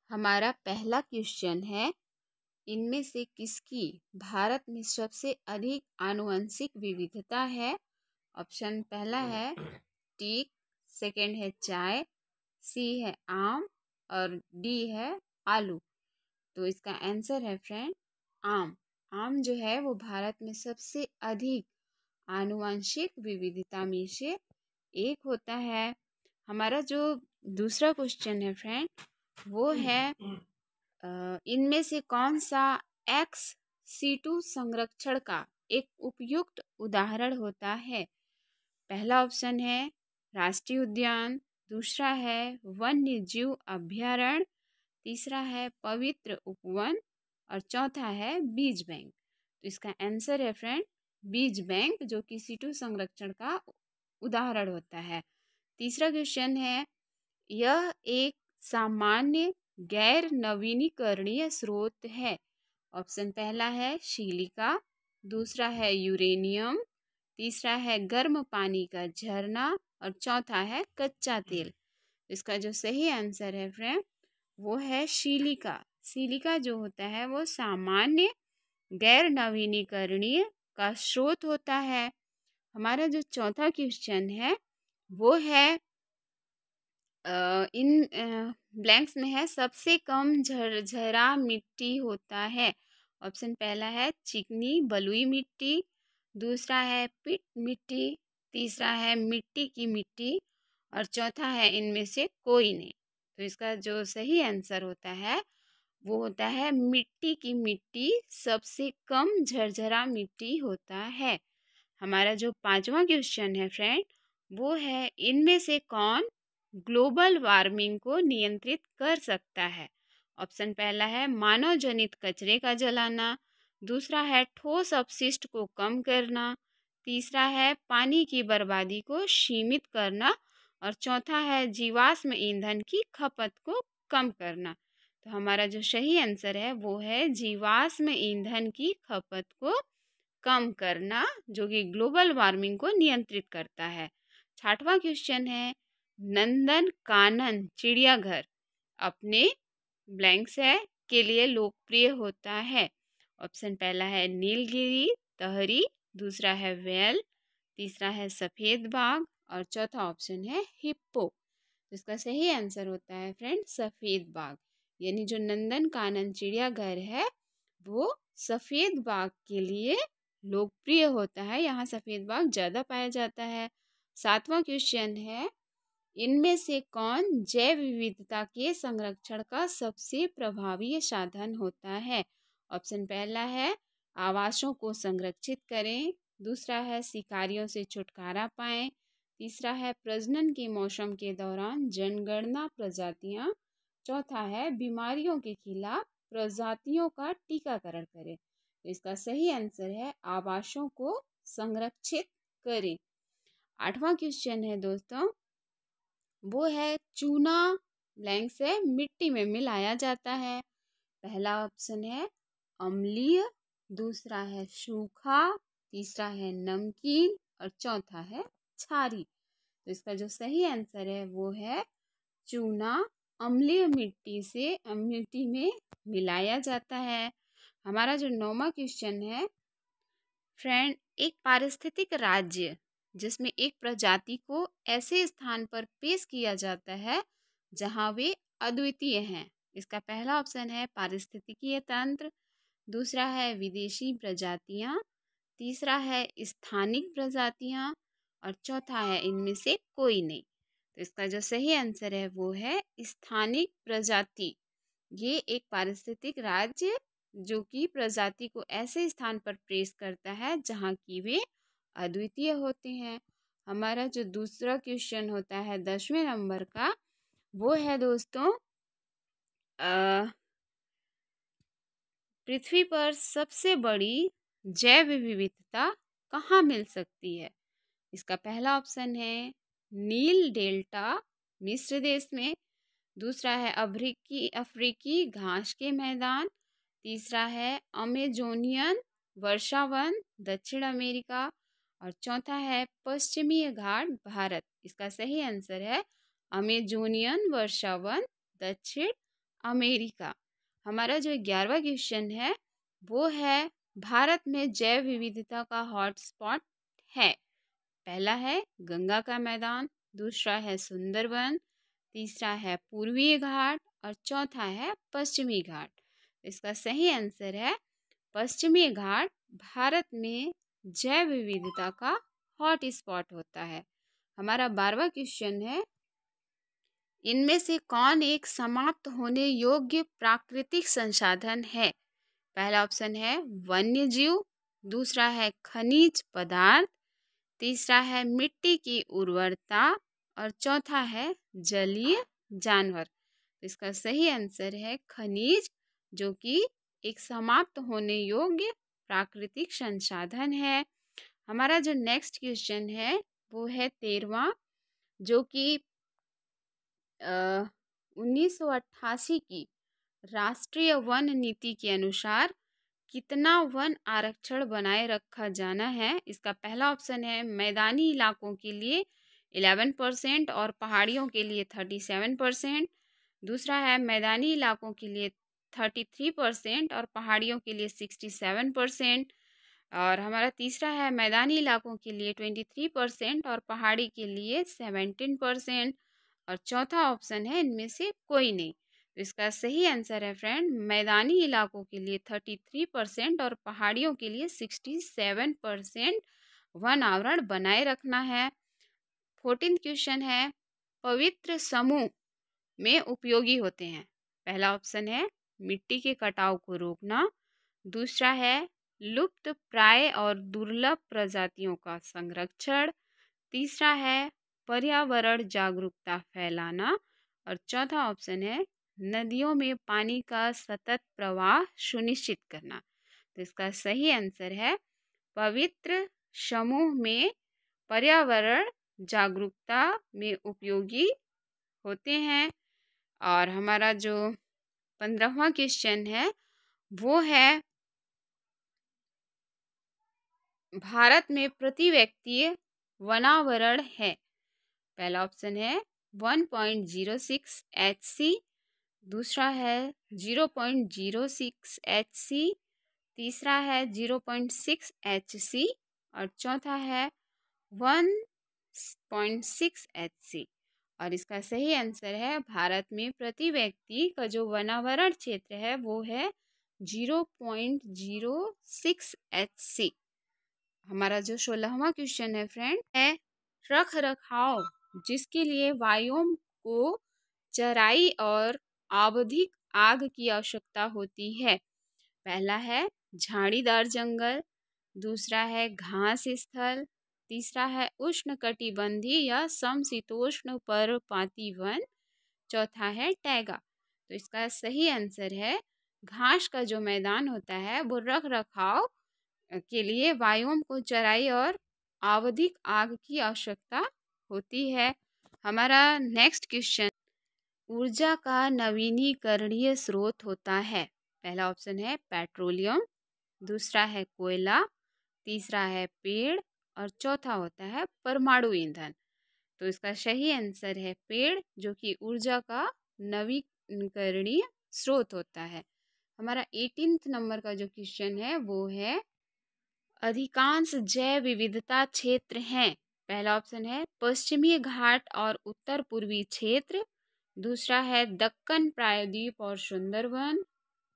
हमारा पहला क्वेश्चन है, इनमें से किसकी भारत में सबसे अधिक आनुवंशिक विविधता है? ऑप्शन पहला है टीक, सेकंड है चाय, सी है आम और डी है आलू। तो इसका आंसर है फ्रेंड आम। आम जो है वो भारत में सबसे अधिक आनुवंशिक विविधता में से एक होता है। हमारा जो दूसरा क्वेश्चन है फ्रेंड वो है इनमें से कौन सा एक्स सीटू संरक्षण का एक उपयुक्त उदाहरण होता है? पहला ऑप्शन है राष्ट्रीय उद्यान, दूसरा है वन्य जीव अभ्यारण्य, तीसरा है पवित्र उपवन और चौथा है बीज बैंक। तो इसका आंसर है फ्रेंड बीज बैंक, जो कि सीटू संरक्षण का उदाहरण होता है। तीसरा क्वेश्चन है, यह एक सामान्य गैर नवीनीकरणीय स्रोत है। ऑप्शन पहला है सिलिका, दूसरा है यूरेनियम, तीसरा है गर्म पानी का झरना और चौथा है कच्चा तेल। इसका जो सही आंसर है फ्रेंड वो है सिलिका। सिलिका जो होता है वो सामान्य गैर नवीनीकरणीय का स्रोत होता है। हमारा जो चौथा क्वेश्चन है वो है इन ब्लैंक्स में है सबसे कम झरझरा मिट्टी होता है। ऑप्शन पहला है चिकनी बलुई मिट्टी, दूसरा है पिट मिट्टी, तीसरा है मिट्टी की मिट्टी और चौथा है इनमें से कोई नहीं। तो इसका जो सही आंसर होता है वो होता है मिट्टी की मिट्टी सबसे कम झरझरा मिट्टी होता है। हमारा जो पांचवा क्वेश्चन है फ्रेंड वो है इनमें से कौन ग्लोबल वार्मिंग को नियंत्रित कर सकता है? ऑप्शन पहला है मानव जनित कचरे का जलाना, दूसरा है ठोस अपशिष्ट को कम करना, तीसरा है पानी की बर्बादी को सीमित करना और चौथा है जीवाश्म ईंधन की खपत को कम करना। तो हमारा जो सही आंसर है वो है जीवाश्म ईंधन की खपत को कम करना, जो कि ग्लोबल वार्मिंग को नियंत्रित करता है। छठवां क्वेश्चन है नंदन कानन चिड़ियाघर अपने ब्लैंक्स है के लिए लोकप्रिय होता है। ऑप्शन पहला है नीलगिरी तहरी, दूसरा है व्हेल, तीसरा है सफ़ेद बाघ और चौथा ऑप्शन है हिप्पो। तो इसका सही आंसर होता है फ्रेंड सफ़ेद बाघ। यानी जो नंदन कानन चिड़ियाघर है वो सफ़ेद बाघ के लिए लोकप्रिय होता है। यहाँ सफ़ेद बाघ ज़्यादा पाया जाता है। सातवां क्वेश्चन है इनमें से कौन जैव विविधता के संरक्षण का सबसे प्रभावी साधन होता है? ऑप्शन पहला है आवासों को संरक्षित करें, दूसरा है शिकारियों से छुटकारा पाएं, तीसरा है प्रजनन के मौसम के दौरान जनगणना प्रजातियां, चौथा है बीमारियों के खिलाफ प्रजातियों का टीकाकरण करें। तो इसका सही आंसर है आवासों को संरक्षित करें। आठवां क्वेश्चन है दोस्तों वो है चूना ब्लैंक से मिट्टी में मिलाया जाता है। पहला ऑप्शन है अम्लीय, दूसरा है सूखा, तीसरा है नमकीन और चौथा है क्षारी। तो इसका जो सही आंसर है वो है चूना अम्लीय मिट्टी में मिलाया जाता है। हमारा जो नौवां क्वेश्चन है फ्रेंड एक पारिस्थितिक राज्य जिसमें एक प्रजाति को ऐसे स्थान पर पेश किया जाता है जहां वे अद्वितीय हैं। इसका पहला ऑप्शन है पारिस्थितिकीय तंत्र, दूसरा है विदेशी प्रजातियां, तीसरा है स्थानिक प्रजातियां और चौथा है इनमें से कोई नहीं। तो इसका जो सही आंसर है वो है स्थानिक प्रजाति। ये एक पारिस्थितिक राज्य जो कि प्रजाति को ऐसे स्थान पर प्लेस करता है जहाँ की वे अद्वितीय होते हैं। हमारा जो दूसरा क्वेश्चन होता है 10वें नंबर का वो है दोस्तों पृथ्वी पर सबसे बड़ी जैव विविधता कहाँ मिल सकती है? इसका पहला ऑप्शन है नील डेल्टा मिस्र देश में, दूसरा है अफ्रीकी घास के मैदान, तीसरा है अमेजोनियन वर्षावन दक्षिण अमेरिका और चौथा है पश्चिमी घाट भारत। इसका सही आंसर है अमेजोनियन वर्षावन दक्षिण अमेरिका। हमारा जो 11वां क्वेश्चन है वो है भारत में जैव विविधता का हॉटस्पॉट है। पहला है गंगा का मैदान, दूसरा है सुंदरवन, तीसरा है पूर्वी घाट और चौथा है पश्चिमी घाट। इसका सही आंसर है पश्चिमी घाट भारत में जैव विविधता का हॉट स्पॉट होता है। हमारा 12वां क्वेश्चन है इनमें से कौन एक समाप्त होने योग्य प्राकृतिक संसाधन है। पहला ऑप्शन है वन्य जीव, दूसरा है खनिज पदार्थ, तीसरा है मिट्टी की उर्वरता और चौथा है जलीय जानवर। इसका सही आंसर है खनिज, जो कि एक समाप्त होने योग्य प्राकृतिक संसाधन है। हमारा जो नेक्स्ट क्वेश्चन है वो है 13वां, जो कि 1988 की राष्ट्रीय वन नीति के अनुसार कितना वन आरक्षण बनाए रखा जाना है। इसका पहला ऑप्शन है मैदानी इलाकों के लिए 11% और पहाड़ियों के लिए 37%, दूसरा है मैदानी इलाकों के लिए 33% और पहाड़ियों के लिए 67%, और हमारा तीसरा है मैदानी इलाकों के लिए 23% और पहाड़ी के लिए 17%, और चौथा ऑप्शन है इनमें से कोई नहीं। तो इसका सही आंसर है फ्रेंड मैदानी इलाकों के लिए 33% और पहाड़ियों के लिए 67% वन आवरण बनाए रखना है। 14th क्वेश्चन है पवित्र समूह में उपयोगी होते हैं। पहला ऑप्शन है मिट्टी के कटाव को रोकना, दूसरा है लुप्त प्राय और दुर्लभ प्रजातियों का संरक्षण, तीसरा है पर्यावरण जागरूकता फैलाना, और चौथा ऑप्शन है नदियों में पानी का सतत प्रवाह सुनिश्चित करना। तो इसका सही आंसर है पवित्र समूह में पर्यावरण जागरूकता में उपयोगी होते हैं। और हमारा जो 15वां क्वेश्चन है वो है भारत में प्रति व्यक्ति वनावरण है। पहला ऑप्शन है 1.06 HC, दूसरा है 0.06 HC, तीसरा है 0.6 HC और चौथा है 1.6 HC। और इसका सही आंसर है भारत में प्रति व्यक्ति का जो वनावरण क्षेत्र है वो है 0.06 HC। हमारा जो 16वां क्वेश्चन है फ्रेंड है रख रखाव जिसके लिए वायोम को चराई और आवधिक आग की आवश्यकता होती है। पहला है झाड़ीदार जंगल, दूसरा है घास स्थल, तीसरा है उष्णकटिबंधीय या समशीतोष्ण पर्णपाती वन, चौथा है टैगा। तो इसका सही आंसर है घास का जो मैदान होता है वो रख रखाव के लिए वायुओं को चराई और आवधिक आग की आवश्यकता होती है। हमारा नेक्स्ट क्वेश्चन ऊर्जा का नवीनीकरणीय स्रोत होता है। पहला ऑप्शन है पेट्रोलियम, दूसरा है कोयला, तीसरा है पेड़ और चौथा होता है परमाणु ईंधन। तो इसका सही आंसर है पेड़, जो कि ऊर्जा का नवीकरणीय स्रोत होता है। हमारा 18th नंबर का जो क्वेश्चन है वो है अधिकांश जैव विविधता क्षेत्र हैं। पहला ऑप्शन है पश्चिमी घाट और उत्तर पूर्वी क्षेत्र, दूसरा है दक्कन प्रायद्वीप और सुंदरवन,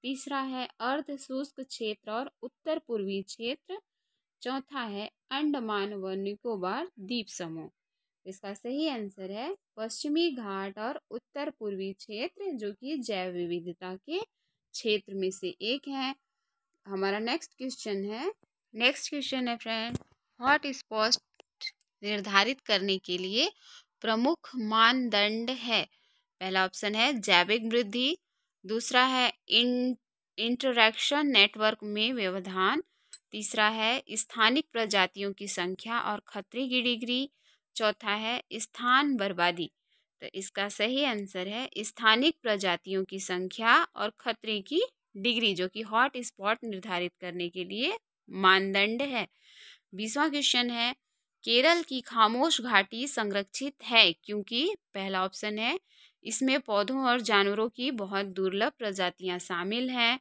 तीसरा है अर्ध शुष्क क्षेत्र और उत्तर पूर्वी क्षेत्र, चौथा है अंडमान व निकोबार द्वीप समूह। इसका सही आंसर है पश्चिमी घाट और उत्तर पूर्वी क्षेत्र, जो कि जैव विविधता के क्षेत्र में से एक है। हमारा नेक्स्ट क्वेश्चन है फ्रेंड हॉट स्पॉट निर्धारित करने के लिए प्रमुख मानदंड है। पहला ऑप्शन है जैविक वृद्धि, दूसरा है इंटरैक्शन नेटवर्क में व्यवधान, तीसरा है स्थानिक प्रजातियों की संख्या और खतरे की डिग्री, चौथा है स्थान बर्बादी। तो इसका सही आंसर है स्थानिक प्रजातियों की संख्या और खतरे की डिग्री, जो कि हॉट स्पॉट निर्धारित करने के लिए मानदंड है। 20वां क्वेश्चन है केरल की खामोश घाटी संरक्षित है क्योंकि पहला ऑप्शन है इसमें पौधों और जानवरों की बहुत दुर्लभ प्रजातियां शामिल हैं।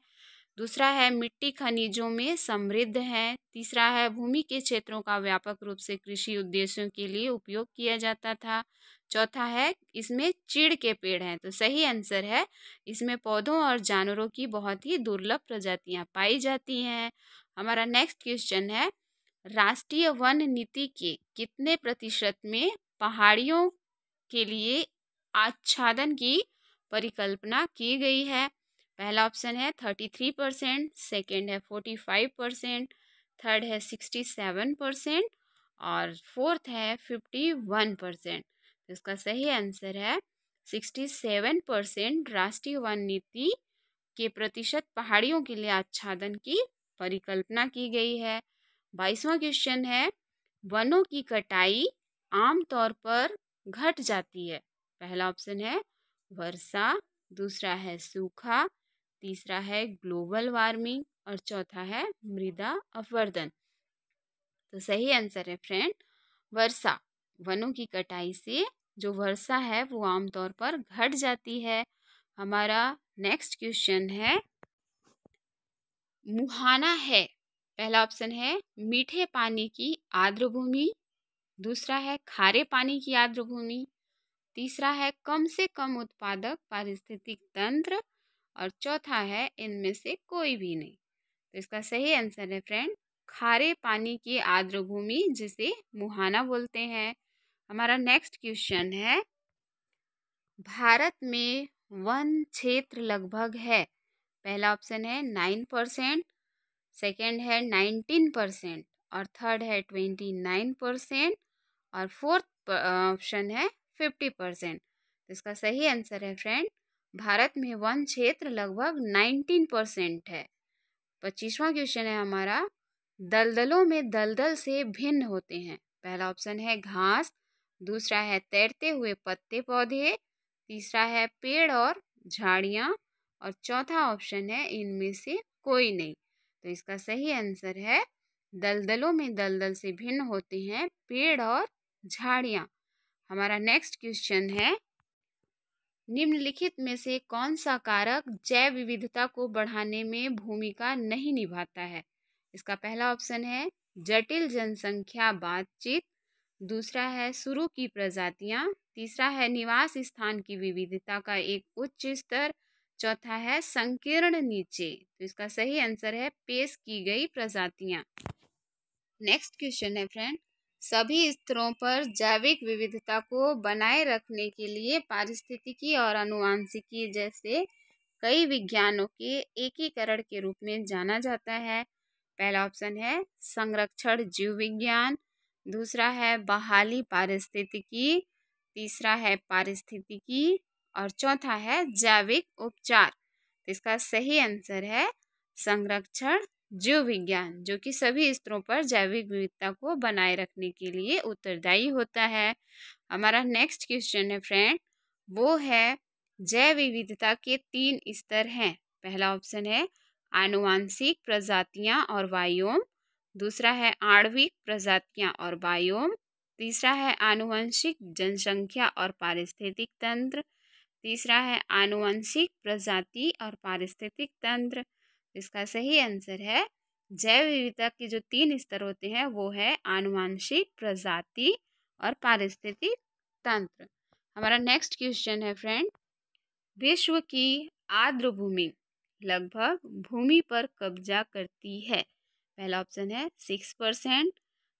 दूसरा है मिट्टी खनिजों में समृद्ध है। तीसरा है भूमि के क्षेत्रों का व्यापक रूप से कृषि उद्देश्यों के लिए उपयोग किया जाता था। चौथा है इसमें चीड़ के पेड़ हैं। तो सही आंसर है इसमें पौधों और जानवरों की बहुत ही दुर्लभ प्रजातियां पाई जाती हैं। हमारा नेक्स्ट क्वेश्चन है राष्ट्रीय वन नीति के कितने प्रतिशत में पहाड़ियों के लिए आच्छादन की परिकल्पना की गई है। पहला ऑप्शन है 33%, सेकेंड है 45%, थर्ड है 67% और फोर्थ है 51%। तो इसका सही आंसर है 67% राष्ट्रीय वन नीति के प्रतिशत पहाड़ियों के लिए आच्छादन की परिकल्पना की गई है। 22वां क्वेश्चन है वनों की कटाई आमतौर पर घट जाती है। पहला ऑप्शन है वर्षा, दूसरा है सूखा, तीसरा है ग्लोबल वार्मिंग और चौथा है मृदा अपवर्तन। तो सही आंसर है फ्रेंड वर्षा। वनों की कटाई से जो वर्षा है वो आमतौर पर घट जाती है। हमारा नेक्स्ट क्वेश्चन है मुहाना है। पहला ऑप्शन है मीठे पानी की आर्द्र भूमि, दूसरा है खारे पानी की आर्द्र भूमि, तीसरा है कम से कम उत्पादक पारिस्थितिक तंत्र और चौथा है इनमें से कोई भी नहीं। तो इसका सही आंसर है फ्रेंड खारे पानी की आर्द्र भूमि जिसे मुहाना बोलते हैं। हमारा नेक्स्ट क्वेश्चन है भारत में वन क्षेत्र लगभग है। पहला ऑप्शन है 9%, सेकेंड है 19% और थर्ड है 29% और फोर्थ ऑप्शन है 50%। तो इसका सही आंसर है फ्रेंड भारत में वन क्षेत्र लगभग 19% है। 25वां क्वेश्चन है हमारा दलदलों में दलदल से भिन्न होते हैं। पहला ऑप्शन है घास, दूसरा है तैरते हुए पत्ते पौधे, तीसरा है पेड़ और झाड़ियाँ और चौथा ऑप्शन है इनमें से कोई नहीं। तो इसका सही आंसर है दलदलों में दलदल से भिन्न होते हैं पेड़ और झाड़ियाँ। हमारा नेक्स्ट क्वेश्चन है निम्नलिखित में से कौन सा कारक जैव विविधता को बढ़ाने में भूमिका नहीं निभाता है। इसका पहला ऑप्शन है जटिल जनसंख्या बातचीत, दूसरा है शुरू की प्रजातियां, तीसरा है निवास स्थान की विविधता का एक उच्च स्तर, चौथा है संकीर्ण नीचे। तो इसका सही आंसर है पेश की गई प्रजातियां। नेक्स्ट क्वेश्चन है फ्रेंड सभी स्तरों पर जैविक विविधता को बनाए रखने के लिए पारिस्थितिकी और आनुवंशिकी जैसे कई विज्ञानों के एकीकरण के रूप में जाना जाता है। पहला ऑप्शन है संरक्षण जीव विज्ञान, दूसरा है बहाली पारिस्थितिकी, तीसरा है पारिस्थितिकी और चौथा है जैविक उपचार। तो इसका सही आंसर है संरक्षण जीव विज्ञान जो कि सभी स्तरों पर जैविक विविधता को बनाए रखने के लिए उत्तरदायी होता है। हमारा नेक्स्ट क्वेश्चन है फ्रेंड वो है जैव विविधता के 3 स्तर हैं। पहला ऑप्शन है आनुवांशिक प्रजातियां और बायोम, दूसरा है आणविक प्रजातियां और बायोम, तीसरा है आनुवंशिक जनसंख्या और पारिस्थितिक तंत्र, तीसरा है आनुवंशिक प्रजाति और पारिस्थितिक तंत्र। इसका सही आंसर है जैव विविधता के जो 3 स्तर होते हैं वो है आनुवंशिक प्रजाति और पारिस्थितिक तंत्र। हमारा नेक्स्ट क्वेश्चन है फ्रेंड विश्व की आर्द्र भूमि लगभग भूमि पर कब्जा करती है। पहला ऑप्शन है 6%,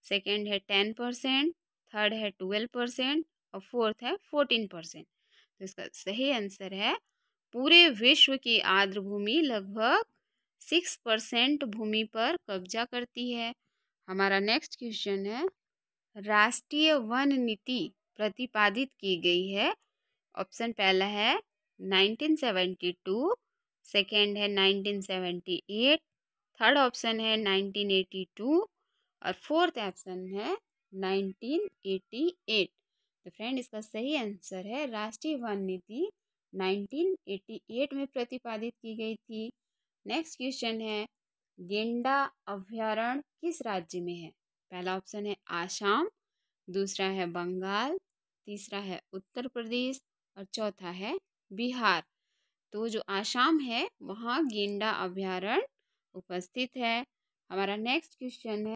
सेकेंड है 10%, थर्ड है 12% और फोर्थ है 14%। तो इसका सही आंसर है पूरे विश्व की आर्द्र भूमि लगभग 6% भूमि पर कब्जा करती है। हमारा नेक्स्ट क्वेश्चन है राष्ट्रीय वन नीति प्रतिपादित की गई है। ऑप्शन पहला है 1972, सेकेंड है 1978, थर्ड ऑप्शन है 1982 और फोर्थ ऑप्शन है 1988। तो फ्रेंड इसका सही आंसर है राष्ट्रीय वन नीति 1988 में प्रतिपादित की गई थी। नेक्स्ट क्वेश्चन है गेंडा अभ्यारण्य किस राज्य में है। पहला ऑप्शन है आसाम, दूसरा है बंगाल, तीसरा है उत्तर प्रदेश और चौथा है बिहार। तो जो आसाम है वहाँ गेंडा अभयारण्य उपस्थित है। हमारा नेक्स्ट क्वेश्चन है,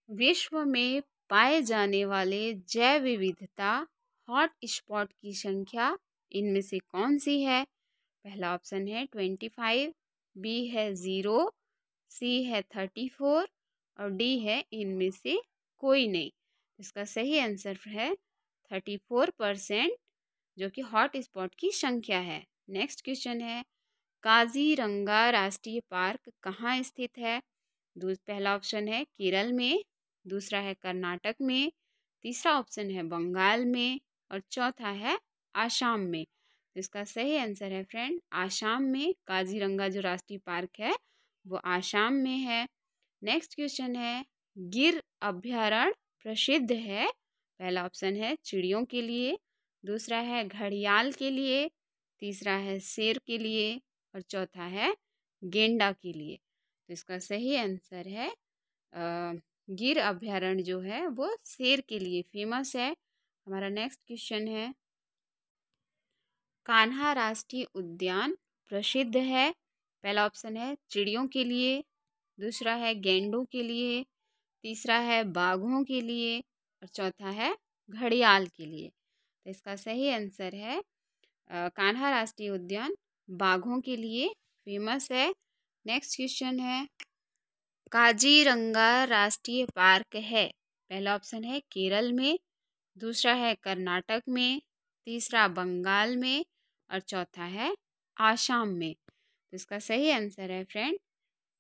विश्व में पाए जाने वाले जैव विविधता हॉट स्पॉट की संख्या इनमें से कौन सी है? पहला ऑप्शन है 25, बी है 0, सी है 34 और डी है इनमें से कोई नहीं। इसका सही आंसर है 34%, जो कि हॉट स्पॉट की संख्या है। नेक्स्ट क्वेश्चन है, काजीरंगा राष्ट्रीय पार्क कहाँ स्थित है? पहला ऑप्शन है केरल में, दूसरा है कर्नाटक में, तीसरा ऑप्शन है बंगाल में और चौथा है आसाम में। तो इसका सही आंसर है फ्रेंड आसाम में। काजीरंगा जो राष्ट्रीय पार्क है वो आसाम में है। नेक्स्ट क्वेश्चन है, गिर अभयारण्य प्रसिद्ध है? पहला ऑप्शन है चिड़ियों के लिए, दूसरा है घड़ियाल के लिए, तीसरा है शेर के लिए और चौथा है गेंडा के लिए। तो इसका सही आंसर है गिर अभयारण्य जो है वो शेर के लिए फेमस है। हमारा नेक्स्ट क्वेश्चन है, कान्हा राष्ट्रीय उद्यान प्रसिद्ध है? पहला ऑप्शन है चिड़ियों के लिए, दूसरा है गेंडों के लिए, तीसरा है बाघों के लिए और चौथा है घड़ियाल के लिए। तो इसका सही आंसर है कान्हा राष्ट्रीय उद्यान बाघों के लिए फेमस है। नेक्स्ट क्वेश्चन है, काजीरंगा राष्ट्रीय पार्क है? पहला ऑप्शन है केरल में, दूसरा है कर्नाटक में, तीसरा बंगाल में और चौथा है आसाम में। तो इसका सही आंसर है फ्रेंड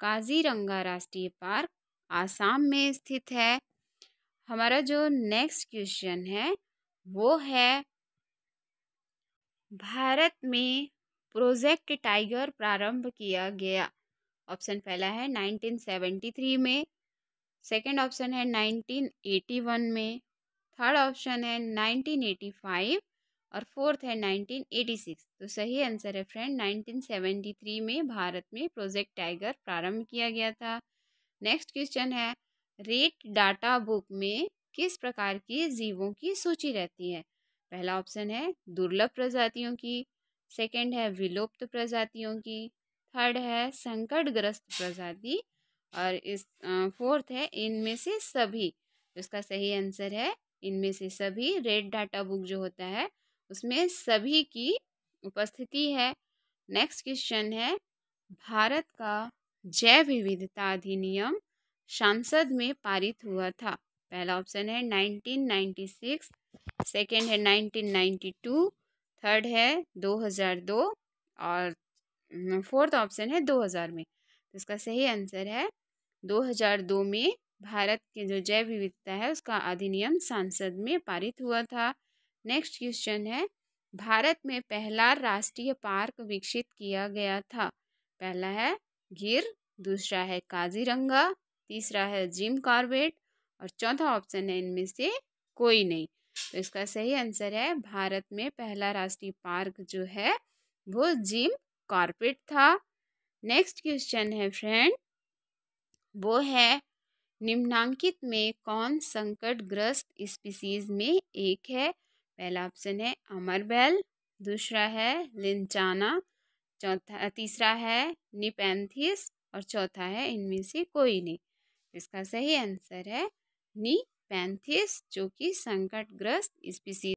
काजीरंगा राष्ट्रीय पार्क आसाम में स्थित है। हमारा जो नेक्स्ट क्वेश्चन है वो है, भारत में प्रोजेक्ट टाइगर प्रारंभ किया गया? ऑप्शन पहला है 1973 में, सेकंड ऑप्शन है 1981 में, थर्ड ऑप्शन है 1985 और फोर्थ है 1986। तो सही आंसर है फ्रेंड 1973 में भारत में प्रोजेक्ट टाइगर प्रारंभ किया गया था। नेक्स्ट क्वेश्चन है, रेट डाटा बुक में किस प्रकार के जीवों की सूची रहती है? पहला ऑप्शन है दुर्लभ प्रजातियों की, सेकंड है विलुप्त प्रजातियों की, थर्ड है संकटग्रस्त प्रजाति और इस फोर्थ है इनमें से सभी। तो इसका सही आंसर है इनमें से सभी। रेड डाटा बुक जो होता है उसमें सभी की उपस्थिति है। नेक्स्ट क्वेश्चन है, भारत का जैव विविधता अधिनियम संसद में पारित हुआ था? पहला ऑप्शन है 1996, सेकंड है 1992, थर्ड है 2002 और फोर्थ ऑप्शन है 2000 में। तो इसका सही आंसर है 2002 में भारत के जो जैव विविधता है उसका अधिनियम संसद में पारित हुआ था। नेक्स्ट क्वेश्चन है, भारत में पहला राष्ट्रीय पार्क विकसित किया गया था? पहला है गिर, दूसरा है काजीरंगा, तीसरा है जिम कॉर्बेट और चौथा ऑप्शन है इनमें से कोई नहीं। तो इसका सही आंसर है भारत में पहला राष्ट्रीय पार्क जो है वो जिम कॉर्बेट था। नेक्स्ट क्वेश्चन है फ्रेंड वो है, निम्नांकित में कौन संकटग्रस्त स्पीसीज में एक है? पहला ऑप्शन है अमरबेल, दूसरा है लिंचाना, तीसरा है निपेंथिस और चौथा है इनमें से कोई नहीं। इसका सही आंसर है निपेंथिस जो कि संकटग्रस्त स्पीसीज